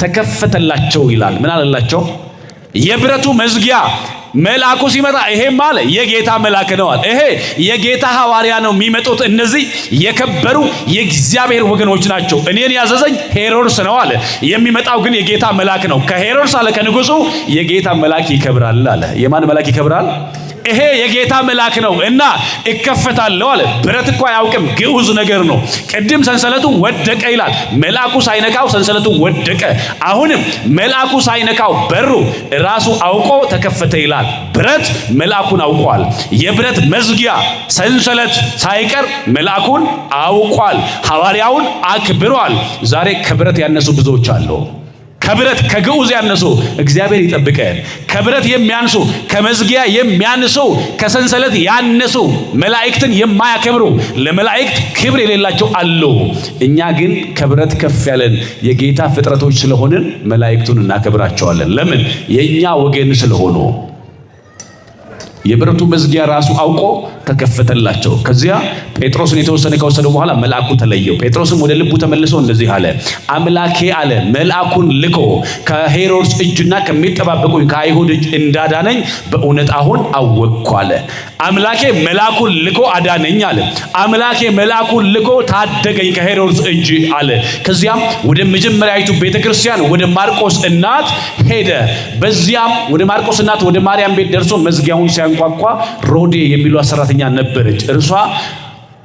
ተከፈተላቸው ይላል። ምን አለላቸው? የብረቱ መዝጊያ መልአኩ ሲመጣ ይሄም አለ የጌታ መልአክ ነው አለ። ይሄ የጌታ ሐዋርያ ነው የሚመጡት። እነዚህ የከበሩ የእግዚአብሔር ወገኖች ናቸው። እኔን ያዘዘኝ ሄሮድስ ነው አለ። የሚመጣው ግን የጌታ መልአክ ነው። ከሄሮድስ አለ ከንጉሱ የጌታ መልአክ ይከብራል አለ። የማን መልአክ ይከብራል? ይሄ የጌታ መልአክ ነው እና እከፈታለሁ አለ። ብረት እኮ አያውቅም፣ ግዑዝ ነገር ነው። ቅድም ሰንሰለቱ ወደቀ ይላል። መልአኩ ሳይነካው ሰንሰለቱ ወደቀ። አሁንም መልአኩ ሳይነካው በሩ ራሱ አውቆ ተከፈተ ይላል። ብረት መልአኩን አውቋል። የብረት መዝጊያ ሰንሰለት ሳይቀር መልአኩን አውቋል። ሐዋርያውን አክብሯል። ዛሬ ከብረት ያነሱ ብዙዎች አሉ። ከብረት ከግዑዝ ያነሱ እግዚአብሔር ይጠብቀን። ከብረት የሚያንሱ ከመዝጊያ የሚያንሱ ከሰንሰለት ያነሱ መላእክትን የማያከብሩ ለመላእክት ክብር የሌላቸው አሉ። እኛ ግን ከብረት ከፍ ያለን የጌታ ፍጥረቶች ስለሆንን መላእክቱን እናከብራቸዋለን። ለምን? የኛ ወገን ስለሆኑ። የብረቱ መዝጊያ ራሱ አውቆ ተከፈተላቸው። ከዚያ ጴጥሮስን የተወሰነ ከወሰደ በኋላ መልአኩ ተለየው። ጴጥሮስም ወደ ልቡ ተመልሶ እንደዚህ አለ፣ አምላኬ አለ መልአኩን ልኮ ከሄሮድስ እጅና ከሚጠባበቁኝ ከአይሁድ እጅ እንዳዳነኝ በእውነት አሁን አወቅኩ አለ። አምላኬ መልአኩን ልኮ አዳነኝ አለ። አምላኬ መልአኩን ልኮ ታደገኝ ከሄሮድስ እጅ አለ። ከዚያም ወደ መጀመሪያይቱ ቤተክርስቲያን ወደ ማርቆስ እናት ሄደ። በዚያም ወደ ማርቆስ እናት ወደ ማርያም ቤት ደርሶ መዝጊያውን ሲያንኳኳ ሮዴ የሚሏት ሰራተኛ ነበረች። እርሷ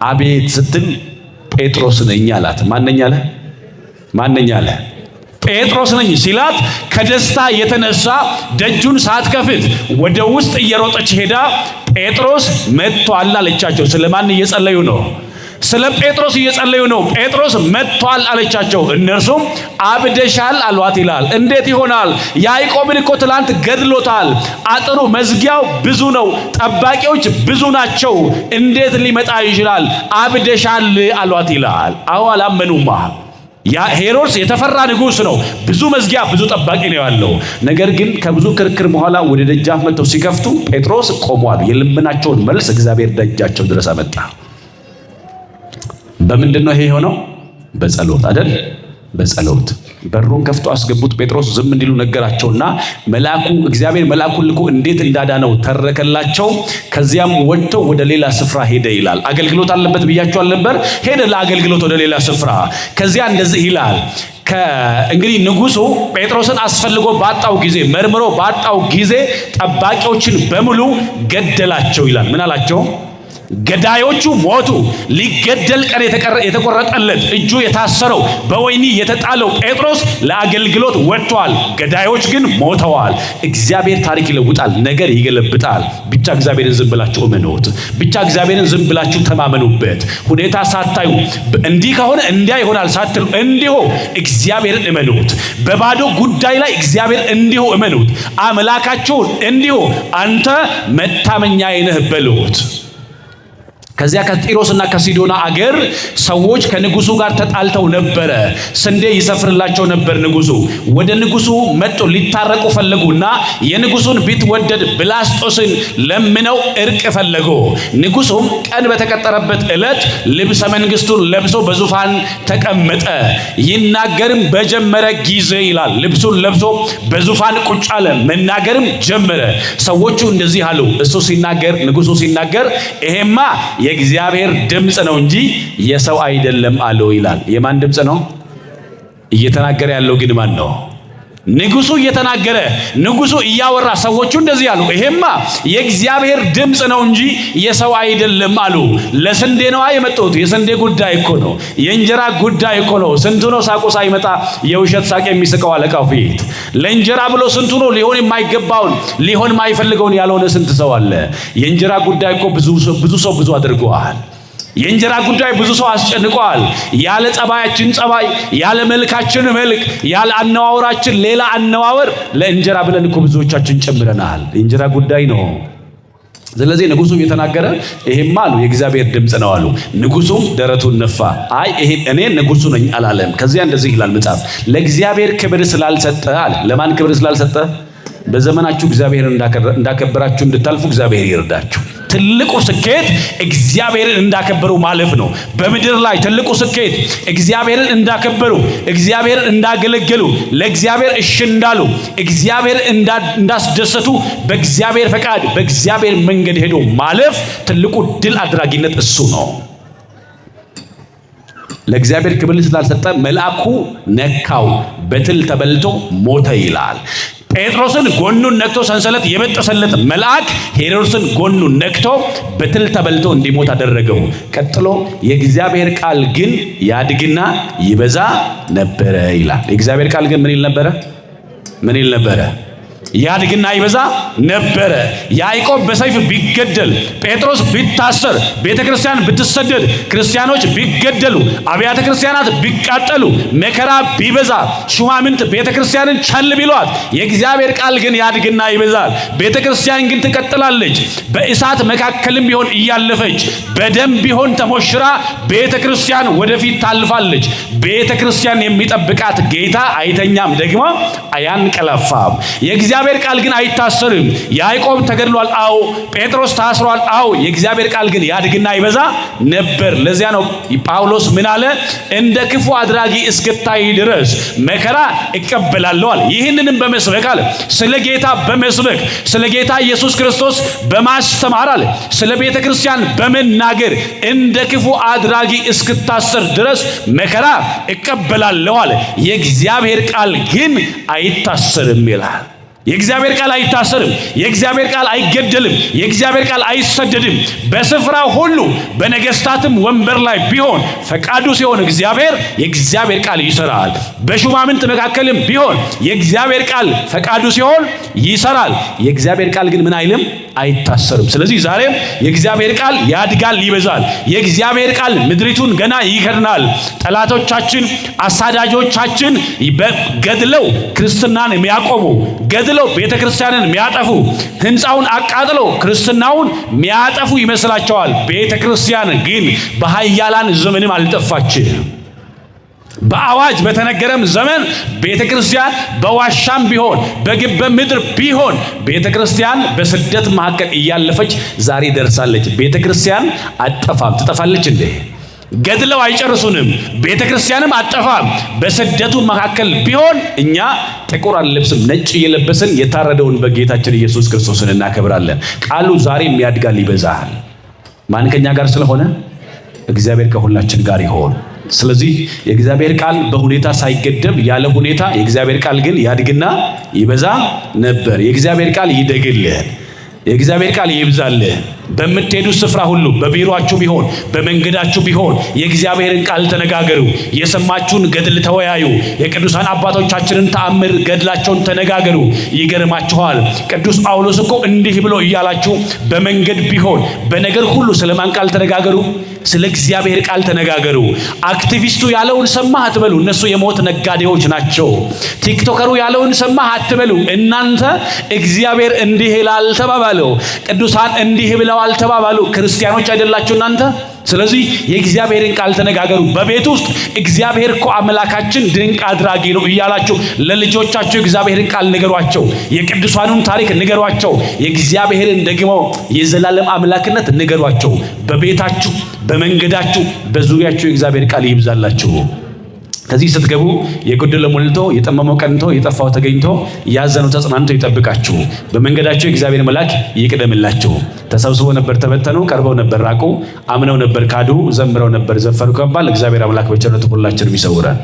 አቤት ስትል ጴጥሮስ ነኝ አላት። ማነኝ አለ? ማነኝ አለ? ጴጥሮስ ነኝ ሲላት ከደስታ የተነሳ ደጁን ሳትከፍት ወደ ውስጥ እየሮጠች ሄዳ ጴጥሮስ መጥቷል አለቻቸው። ስለማን እየጸለዩ ነው? ስለ ጴጥሮስ እየጸለዩ ነው። ጴጥሮስ መጥቷል አለቻቸው። እነርሱም አብደሻል አሏት ይላል። እንዴት ይሆናል? ያዕቆብን እኮ ትላንት ገድሎታል። አጥሩ መዝጊያው ብዙ ነው፣ ጠባቂዎች ብዙ ናቸው። እንዴት ሊመጣ ይችላል? አብደሻል አሏት ይላል። አዎ አላመኑማ። ያ ሄሮድስ የተፈራ ንጉሥ ነው። ብዙ መዝጊያ ብዙ ጠባቂ ነው ያለው። ነገር ግን ከብዙ ክርክር በኋላ ወደ ደጃፍ መጥተው ሲከፍቱ ጴጥሮስ ቆሟል። የልመናቸውን መልስ እግዚአብሔር ደጃቸው ድረስ አመጣ። በምንድን ነው ይሄ የሆነው? በጸሎት አይደል? በጸሎት በሩን ከፍቶ አስገቡት። ጴጥሮስ ዝም እንዲሉ ነገራቸውና እግዚአብሔር መልአኩን ልኮ እንዴት እንዳዳነው ተረከላቸው። ከዚያም ወጥተው ወደ ሌላ ስፍራ ሄደ ይላል። አገልግሎት አለበት ብያቸው አልነበር? ሄደ ለአገልግሎት ወደ ሌላ ስፍራ። ከዚያ እንደዚህ ይላል። እንግዲህ ንጉሱ ጴጥሮስን አስፈልጎ ባጣው ጊዜ መርምሮ ባጣው ጊዜ ጠባቂዎችን በሙሉ ገደላቸው ይላል። ምን አላቸው? ገዳዮቹ ሞቱ። ሊገደል ቀን የተቆረጠለት እጁ የታሰረው በወህኒ የተጣለው ጴጥሮስ ለአገልግሎት ወጥቷል። ገዳዮች ግን ሞተዋል። እግዚአብሔር ታሪክ ይለውጣል፣ ነገር ይገለብጣል። ብቻ እግዚአብሔርን ዝም ብላችሁ እመኑት። ብቻ እግዚአብሔርን ዝም ብላችሁ ተማመኑበት። ሁኔታ ሳታዩ እንዲህ ከሆነ እንዲያ ይሆናል ሳትሉ እንዲሁ እግዚአብሔርን እመኑት። በባዶ ጉዳይ ላይ እግዚአብሔር እንዲሁ እመኑት። አምላካችሁን እንዲሁ አንተ መታመኛዬ ነህ በሉት። ከዚያ ከጢሮስና ከሲዶና አገር ሰዎች ከንጉሱ ጋር ተጣልተው ነበረ። ስንዴ ይሰፍርላቸው ነበር ንጉሱ። ወደ ንጉሱ መጥቶ ሊታረቁ ፈለጉና የንጉሱን ቢትወደድ ብላስጦስን ለምነው እርቅ ፈለጉ። ንጉሱም ቀን በተቀጠረበት ዕለት ልብሰ መንግስቱን ለብሶ በዙፋን ተቀመጠ። ይናገርም በጀመረ ጊዜ ይላል ልብሱን ለብሶ በዙፋን ቁጭ አለ። መናገርም ጀመረ። ሰዎቹ እንደዚህ አሉ፣ እሱ ሲናገር ንጉሱ ሲናገር ይሄማ የእግዚአብሔር ድምጽ ነው እንጂ የሰው አይደለም አለው ይላል። የማን ድምጽ ነው? እየተናገረ ያለው ግን ማን ነው? ንጉሱ እየተናገረ ንጉሱ እያወራ ሰዎቹ እንደዚህ አሉ፣ ይሄማ የእግዚአብሔር ድምጽ ነው እንጂ የሰው አይደለም አሉ። ለስንዴ ነው የመጡት። የስንዴ ጉዳይ እኮ ነው። የእንጀራ ጉዳይ እኮ ነው። ስንቱ ነው ሳቁ ሳይመጣ የውሸት ሳቅ የሚስቀው አለቃው ፊት። ለእንጀራ ብሎ ስንቱ ነው ሊሆን የማይገባውን ሊሆን የማይፈልገውን ያልሆነ ስንት ሰው አለ። የእንጀራ ጉዳይ እኮ ብዙ ሰው ብዙ አድርገዋል። የእንጀራ ጉዳይ ብዙ ሰው አስጨንቀዋል። ያለ ጸባያችን ጸባይ፣ ያለ መልካችን መልክ፣ ያለ አነዋወራችን ሌላ አነዋወር ለእንጀራ ብለን እኮ ብዙዎቻችን ጨምረናል። የእንጀራ ጉዳይ ነው። ስለዚህ ንጉሡ እየተናገረ ይሄማ አሉ የእግዚአብሔር ድምፅ ነው አሉ። ንጉሡም ደረቱን ነፋ። አይ ይሄ እኔ ንጉሡ ነኝ አላለም። ከዚያ እንደዚህ ይላል መጽሐፍ፣ ለእግዚአብሔር ክብር ስላልሰጠ አለ። ለማን ክብር ስላልሰጠ? በዘመናችሁ እግዚአብሔርን እንዳከበራችሁ እንድታልፉ እግዚአብሔር ይርዳችሁ። ትልቁ ስኬት እግዚአብሔርን እንዳከበሩ ማለፍ ነው። በምድር ላይ ትልቁ ስኬት እግዚአብሔርን እንዳከበሩ፣ እግዚአብሔርን እንዳገለገሉ፣ ለእግዚአብሔር እሺ እንዳሉ፣ እግዚአብሔር እንዳስደሰቱ፣ በእግዚአብሔር ፈቃድ በእግዚአብሔር መንገድ ሄዶ ማለፍ ትልቁ ድል አድራጊነት እሱ ነው። ለእግዚአብሔር ክብር ስላልሰጠ መልአኩ ነካው፣ በትል ተበልቶ ሞተ ይላል። ጴጥሮስን ጎኑን ነክቶ ሰንሰለት የበጠሰለት መልአክ ሄሮድስን ጎኑን ነክቶ በትል ተበልቶ እንዲሞት አደረገው። ቀጥሎ የእግዚአብሔር ቃል ግን ያድግና ይበዛ ነበረ ይላል። የእግዚአብሔር ቃል ግን ምን ይል ነበረ? ምን ይል ነበረ? ያድግና ይበዛ ነበረ። ያዕቆብ በሰይፍ ቢገደል፣ ጴጥሮስ ቢታሰር፣ ቤተክርስቲያን ብትሰደድ፣ ክርስቲያኖች ቢገደሉ፣ አብያተ ክርስቲያናት ቢቃጠሉ፣ መከራ ቢበዛ፣ ሹማምንት ቤተክርስቲያንን ቸል ቢሏት፣ የእግዚአብሔር ቃል ግን ያድግና ይበዛል። ቤተክርስቲያን ግን ትቀጥላለች። በእሳት መካከልም ቢሆን እያለፈች፣ በደም ቢሆን ተሞሽራ ቤተክርስቲያን ወደፊት ታልፋለች። ቤተክርስቲያን የሚጠብቃት ጌታ አይተኛም፣ ደግሞ አያንቀላፋም። የእግዚአብሔር ቃል ግን አይታሰርም። ያዕቆብ ተገድሏል፣ አዎ። ጴጥሮስ ታስሯል፣ አዎ። የእግዚአብሔር ቃል ግን ያድግና ይበዛ ነበር። ለዚያ ነው ጳውሎስ ምን አለ? እንደ ክፉ አድራጊ እስክታይ ድረስ መከራ እቀበላለዋል። ይህንንም በመስበክ አለ፣ ስለ ጌታ በመስበክ ስለ ጌታ ኢየሱስ ክርስቶስ በማስተማር አለ፣ ስለ ቤተ ክርስቲያን በመናገር እንደ ክፉ አድራጊ እስክታሰር ድረስ መከራ እቀበላለዋል። የእግዚአብሔር ቃል ግን አይታሰርም ይላል። የእግዚአብሔር ቃል አይታሰርም። የእግዚአብሔር ቃል አይገደልም። የእግዚአብሔር ቃል አይሰደድም። በስፍራው ሁሉ በነገስታትም ወንበር ላይ ቢሆን ፈቃዱ ሲሆን እግዚአብሔር የእግዚአብሔር ቃል ይሰራል። በሹማምንት መካከልም ቢሆን የእግዚአብሔር ቃል ፈቃዱ ሲሆን ይሰራል። የእግዚአብሔር ቃል ግን ምን አይልም? አይታሰርም። ስለዚህ ዛሬም የእግዚአብሔር ቃል ያድጋል፣ ይበዛል። የእግዚአብሔር ቃል ምድሪቱን ገና ይከድናል። ጠላቶቻችን፣ አሳዳጆቻችን ገድለው ክርስትናን የሚያቆሙ ገድለው ቤተክርስቲያንን የሚያጠፉ ህንፃውን አቃጥለው ክርስትናውን የሚያጠፉ ይመስላቸዋል። ቤተክርስቲያን ግን በኃያላን ዘመንም አልጠፋችም። በአዋጅ በተነገረም ዘመን ቤተክርስቲያን በዋሻም ቢሆን በግበ ምድር ቢሆን ቤተክርስቲያን በስደት መካከል እያለፈች ዛሬ ደርሳለች። ቤተክርስቲያን አጠፋም። ትጠፋለች እንዴ? ገድለው አይጨርሱንም። ቤተክርስቲያንም አጠፋም። በስደቱ መካከል ቢሆን እኛ ጥቁር አንለብስም፣ ነጭ እየለበስን የታረደውን በጌታችን ኢየሱስ ክርስቶስን እናከብራለን። ቃሉ ዛሬም ያድጋል፣ ይበዛል። ማን ከኛ ጋር ስለሆነ? እግዚአብሔር ከሁላችን ጋር ይሆን። ስለዚህ የእግዚአብሔር ቃል በሁኔታ ሳይገደብ ያለ ሁኔታ፣ የእግዚአብሔር ቃል ግን ያድግና ይበዛ ነበር። የእግዚአብሔር ቃል ይደግልህ። የእግዚአብሔር ቃል ይብዛልህ። በምትሄዱ ስፍራ ሁሉ በቢሮአችሁ ቢሆን በመንገዳችሁ ቢሆን የእግዚአብሔርን ቃል ተነጋገሩ። የሰማችሁን ገድል ተወያዩ። የቅዱሳን አባቶቻችንን ተአምር ገድላቸውን ተነጋገሩ። ይገርማችኋል። ቅዱስ ጳውሎስ እኮ እንዲህ ብሎ እያላችሁ በመንገድ ቢሆን በነገር ሁሉ ስለማን ቃል ተነጋገሩ? ስለ እግዚአብሔር ቃል ተነጋገሩ። አክቲቪስቱ ያለውን ሰማህ አትበሉ፣ እነሱ የሞት ነጋዴዎች ናቸው። ቲክቶከሩ ያለውን ሰማህ አትበሉ፣ እናንተ እግዚአብሔር እንዲህ ይላል ተባባሉ፣ ቅዱሳን እንዲህ ብለዋል ተባባሉ። ክርስቲያኖች አይደላችሁ እናንተ? ስለዚህ የእግዚአብሔርን ቃል ተነጋገሩ። በቤት ውስጥ እግዚአብሔር እኮ አምላካችን ድንቅ አድራጊ ነው እያላችሁ ለልጆቻችሁ እግዚአብሔርን ቃል ንገሯቸው። የቅዱሳኑን ታሪክ ንገሯቸው። የእግዚአብሔርን ደግሞ የዘላለም አምላክነት ንገሯቸው። በቤታችሁ፣ በመንገዳችሁ፣ በዙሪያችሁ የእግዚአብሔር ቃል ይብዛላችሁ። ከዚህ ስትገቡ የጎደለው ሞልቶ፣ የጠመመው ቀንቶ፣ የጠፋው ተገኝቶ፣ ያዘነው ተጽናንቶ ይጠብቃችሁ። በመንገዳችሁ የእግዚአብሔር መልአክ ይቅደምላችሁ። ተሰብስበው ነበር ተበተኑ፣ ቀርበው ነበር ራቁ፣ አምነው ነበር ካዱ፣ ዘምረው ነበር ዘፈኑ ከመባል እግዚአብሔር አምላክ በቸርነቱ ሁላችንም ይሰውራል።